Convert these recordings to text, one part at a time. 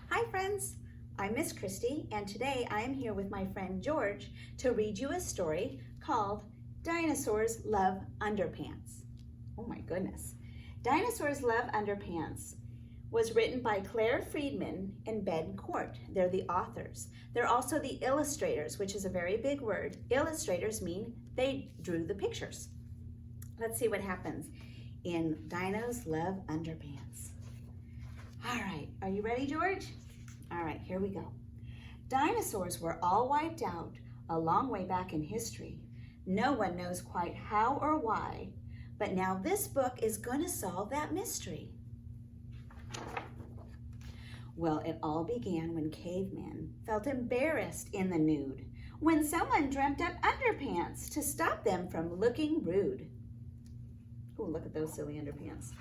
Hi friends, I'm Miss Christy and today I am here with my friend George to read you a story called Dinosaurs Love Underpants. Oh my goodness. Dinosaurs Love Underpants was written by Claire Friedman and Ben Court. They're the authors. They're also the illustrators, which is a very big word. Illustrators mean they drew the pictures. Let's see what happens in Dinos Love Underpants. All right, are you ready, George? All right, here we go. Dinosaurs were all wiped out a long way back in history. No one knows quite how or why, but now this book is going to solve that mystery. Well, it all began when cavemen felt embarrassed in the nude, when someone dreamt up underpants to stop them from looking rude. Oh, look at those silly underpants.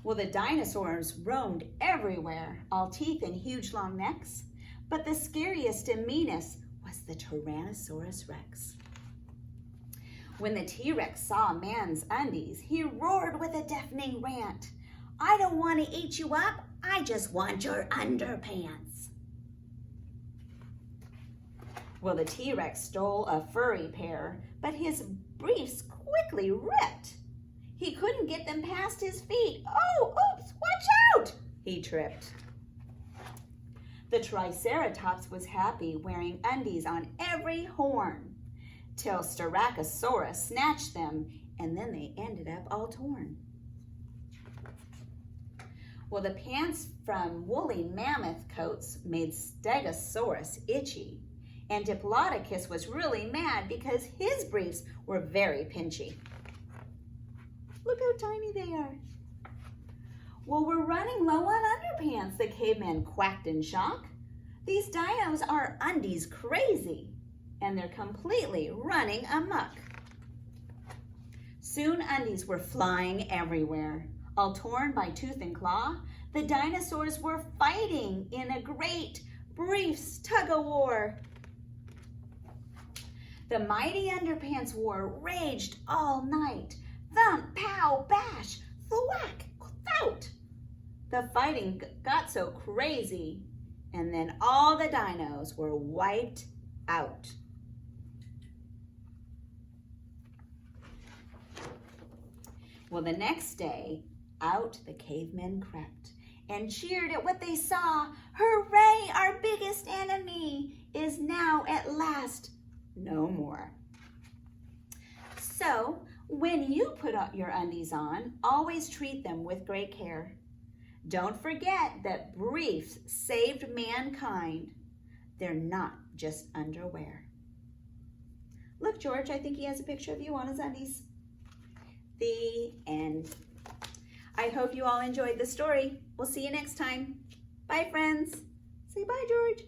Well, the dinosaurs roamed everywhere, all teeth and huge long necks, but the scariest and meanest was the Tyrannosaurus Rex. When the T-Rex saw man's undies, he roared with a deafening rant. "I don't want to eat you up, I just want your underpants." Well, the T-Rex stole a furry pair, but his briefs quickly ripped. He couldn't get them past his feet. "Oh, oops, watch out!" he tripped. The Triceratops was happy, wearing undies on every horn, till Styracosaurus snatched them, and then they ended up all torn. Well, the pants from woolly mammoth coats made Stegosaurus itchy, and Diplodocus was really mad because his briefs were very pinchy. Look how tiny they are. "Well, we're running low on underpants," the caveman quacked in shock. "These dinos are undies crazy, and they're completely running amok." Soon undies were flying everywhere. All torn by tooth and claw, the dinosaurs were fighting in a great briefs tug-of-war. The mighty underpants war raged all night. Thump, pow, bash, thwack, thout. The fighting got so crazy, and then all the dinos were wiped out. Well, the next day, out the cavemen crept and cheered at what they saw. "Hooray, our biggest enemy is now at last no more." So, when you put your undies on, always treat them with great care. Don't forget that briefs saved mankind. They're not just underwear. Look, George, I think he has a picture of you on his undies. The end. I hope you all enjoyed the story. We'll see you next time. Bye, friends. Say bye, George.